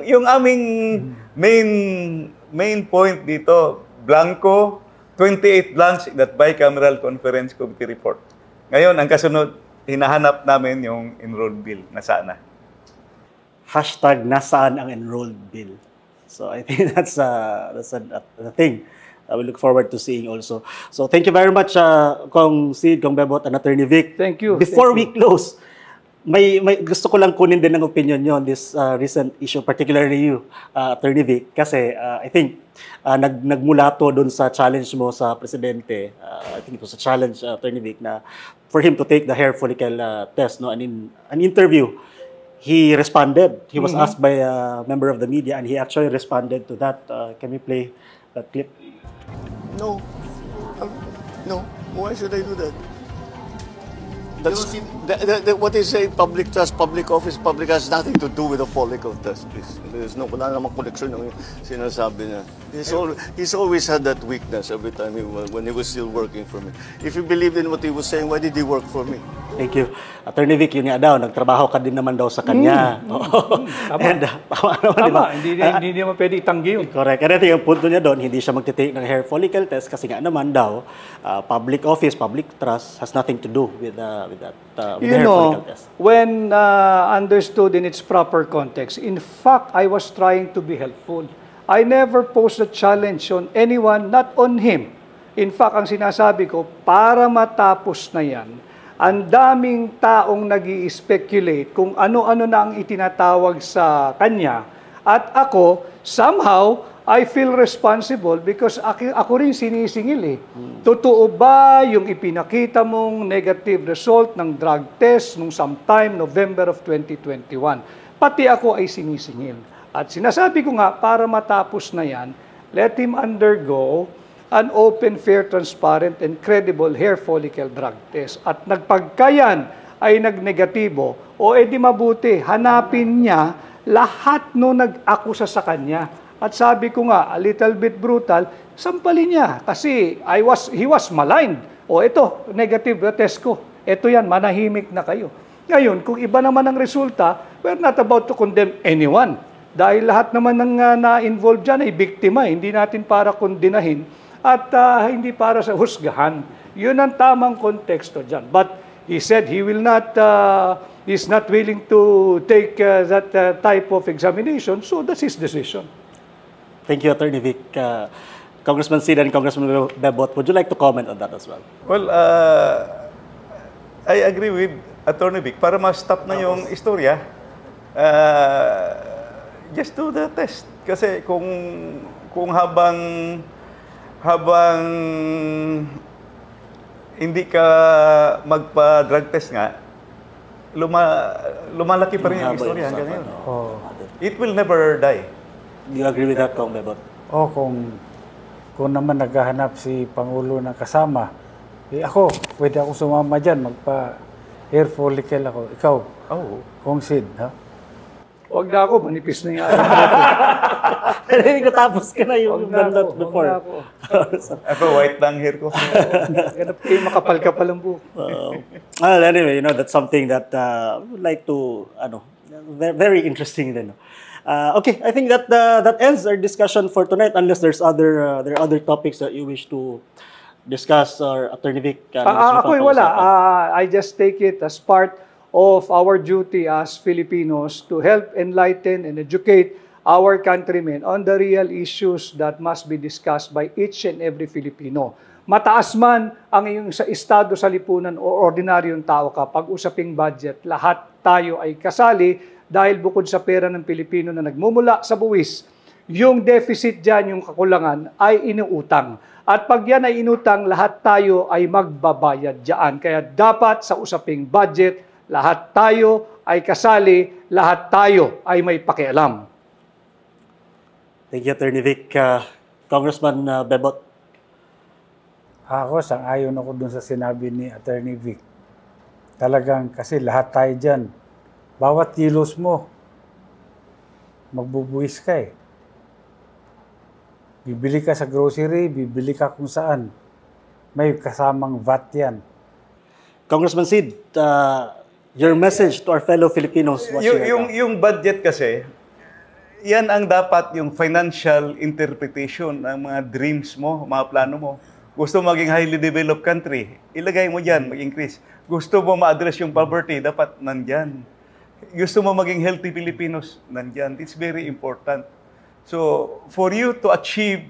Yung aming main point dito, blanco, 28 blanks in that bicameral conference committee report. Ngayon, ang kasunod, hinahanap namin yung enrolled bill na sana. Hashtag nasaan ang enrolled bill. So I think that's a thing I will look forward to seeing also. So thank you very much, Kong Sid, Kong Bebot, and Attorney Vic. Thank you. Before we close, may gusto ko lang kunin din ang opinion nyo on this recent issue, particularly you, Attorney Vic, kasi I think nagmula to doon sa challenge mo sa presidente. I think it was a challenge, Attorney Vic, na for him to take the hair follicle test, no, and in an interview, he responded. He was asked by a member of the media, and he actually responded to that. Can we play that clip? No. No. Why should I do that? That's, what they say, public trust, public office, public has nothing to do with the follicle test, please. There's wala namang connection ng sinasabi niya. He's always had that weakness every time when he was still working for me. If he believed in what he was saying, why did he work for me? Thank you. Attorney Vic, yun nga daw, nagtrabaho ka din naman daw sa kanya. Tama. And, tama naman, di ba? Hindi naman pwede itanggi yun. Correct. And I think ang punto niya doon, hindi siya magtitake ng hair follicle test kasi nga naman daw, public office, public trust has nothing to do with the hair follicle test. When understood in its proper context, in fact, I was trying to be helpful. I never posed a challenge on anyone, not on him. In fact, ang sinasabi ko, para matapos na yan, ang daming taong nag-i-speculate kung ano-ano na ang itinatawag sa kanya. At ako, somehow, I feel responsible because ako rin sinisingil eh. Totoo ba yung ipinakita mong negative result ng drug test nung sometime November of 2021? Pati ako ay sinisingil. At sinasabi ko nga, para matapos na yan, let him undergo an open, fair, transparent, and credible hair follicle drug test. At nagpagkayan ay nagnegatibo, o edi mabuti, hanapin niya lahat no nag-akusa sa kanya. At sabi ko nga, a little bit brutal, sampalin niya. Kasi he was maligned. O ito, negative test ko. Ito yan, manahimik na kayo. Ngayon, kung iba naman ang resulta, we're not about to condemn anyone. Dahil lahat naman ng na-involved dyan ay biktima. Hindi natin para kondinahin at hindi para sa husgahan. Yun ang tamang konteksto dyan. But he said he will not, he's not willing to take that type of examination, so that's his decision. Thank you, Attorney Vic. Congressman Sid and Congressman Bebot, would you like to comment on that as well? Well, I agree with Attorney Vic. Para ma-stop na yung istorya, just do the test. Kasi kung habang hindi ka magpa-drug test nga, lumalaki pa rin yung istorya hanggang ngayon. It will never die. Do you agree with that, Kong Bebot? Kung naman naghahanap si Pangulo ng kasama, ako, pwede ako sumama dyan, magpa-hair follicle ako. Ikaw, Kong Sid, ha? Huwag na ako, manipis na yan. Hindi ko tapos ka na yung Huwag na ganda ako, before. huwag na ako. Ako, white lang hair ko. Ganap kayo, makapal-kapal ang buhok. Well, anyway, that's something that I would like to, very interesting din. Okay, I think that that ends our discussion for tonight. Unless there are other topics that you wish to discuss, or Attorney Vic. Ako'y wala. I just take it as part of our duty as Filipinos to help enlighten and educate our countrymen on the real issues that must be discussed by each and every Filipino. Mataas man ang iyong sa estado sa lipunan o ordinaryong tao ka, pag-usaping budget, lahat tayo ay kasali dahil bukod sa pera ng Pilipino na nagmumula sa buwis, yung deficit dyan, yung kakulangan, ay inuutang. At pag yan ay inutang, lahat tayo ay magbabayad dyan. Kaya dapat sa usaping budget, lahat tayo ay kasali, lahat tayo ay may pakialam. Thank you, Attorney Vic. Congressman Bebot. Ako, sang-ayon ako dun sa sinabi ni Attorney Vic. Talagang kasi lahat tayo dyan. Bawat kilos mo, magbubuwis ka eh. Bibili ka sa grocery, bibili ka kung saan. May kasamang VAT yan. Congressman Sid, your message to our fellow Filipinos watching. Yung budget kasi, yan ang dapat yung financial interpretation ng mga dreams mo, mga plano mo. Gusto mo maging highly developed country, ilagay mo dyan, mag-increase. Gusto mo ma-address yung poverty, dapat nandyan. Gusto mo maging healthy Filipinos, nandyan. It's very important. So, for you to achieve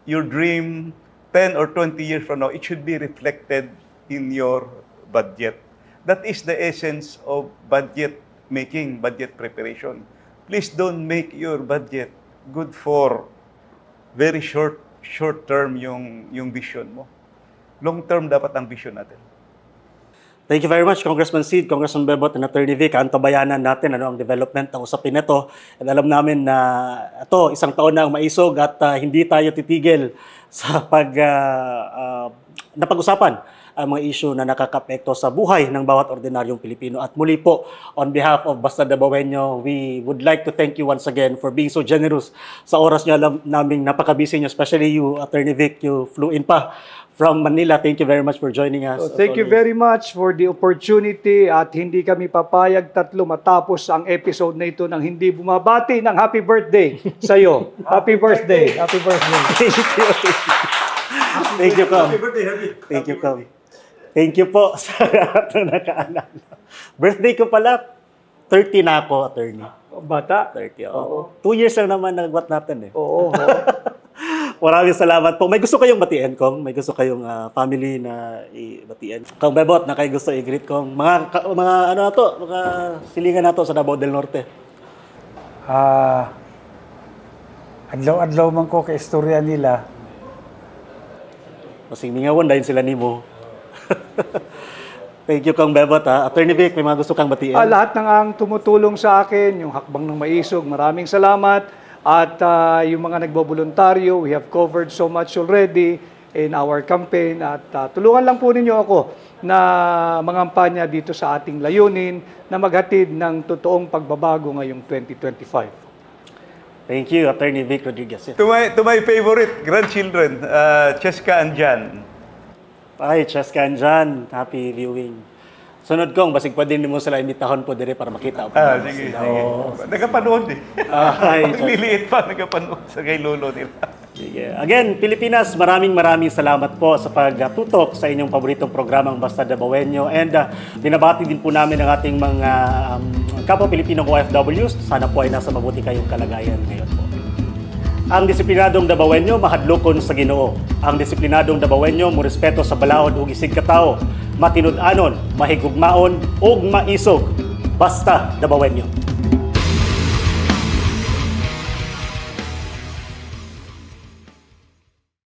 your dream 10 or 20 years from now, it should be reflected in your budget. That is the essence of budget making, budget preparation. Please don't make your budget good for very short term yung vision mo. Long term dapat ang vision natin. Thank you very much, Congressman Sid, Congressman Bebot, and Attorney Vic. Antabayanan natin ang development ng usapin nito. At alam namin na ito, isang taon na ang maisog at hindi tayo titigil sa napag-usapan ang mga issue na nakakapekto sa buhay ng bawat ordinaryong Pilipino. At muli po, on behalf of Basta Dabawenyo, we would like to thank you once again for being so generous sa oras niyo. Alam naming napaka-busy niyo, especially you, Attorney Vic, you flew in pa from Manila. Thank you very much for joining us. So, thank you very much for the opportunity at hindi kami papayag tatlo matapos ang episode na ito nang hindi bumabati ng happy birthday sa iyo. Happy birthday. Happy birthday. Thank you, Kom. Happy birthday, happy. Thank you, Kom. Thank you po sa lahat na nakaalala. Birthday ko pala, 30 na ako, Attorney. Bata? 30, oo. 2 years lang naman nagwat natin eh. Oo. Maraming salamat po. May gusto kayong batiin, Kong? May gusto kayong family na i-batiin? Kong Bebot, na kayo gusto i-greet, Kong? Mga ano na to? Mga silingan na to sa Davao del Norte. Adlaw-adlaw man ko ka istorya nila. Masing mingawan dahil sila ni mo. Thank you, Kong Bebot. Attorney Vic, may mga gusto kang batiin? Lahat ng ang tumutulong sa akin, yung hakbang ng maisog, maraming salamat. At yung mga nagboboluntaryo, we have covered so much already in our campaign. At tulungan lang po ninyo ako na mangampanya dito sa ating layunin na maghatid ng totoong pagbabago ngayong 2025. Thank you, Attorney Vic Rodriguez. To my favorite grandchildren, Cheska and Jan. Ay, Cheska and Jan, happy viewing. Sunod Kong, basig pwede mo sila imitahon po dire para makita. Sige. Nagapanood eh. Liliit pa, nagapanood sa kay lolo nila. Sige. Again, Pilipinas, maraming salamat po sa pagtutok sa inyong paboritong programang Basta Dabawenyo. And binabati din po namin ang ating mga kapwa Pilipinong OFWs. Sana po ay nasa mabuti kayong kalagayan ngayon po. Ang disiplinadong Dabawenyo mahadlokon sa Ginoo. Ang disiplinadong Dabawenyo mo respeto sa balaod ug isig katao, matinud-anon, mahigugmaon ug maisog. Basta Dabawenyo.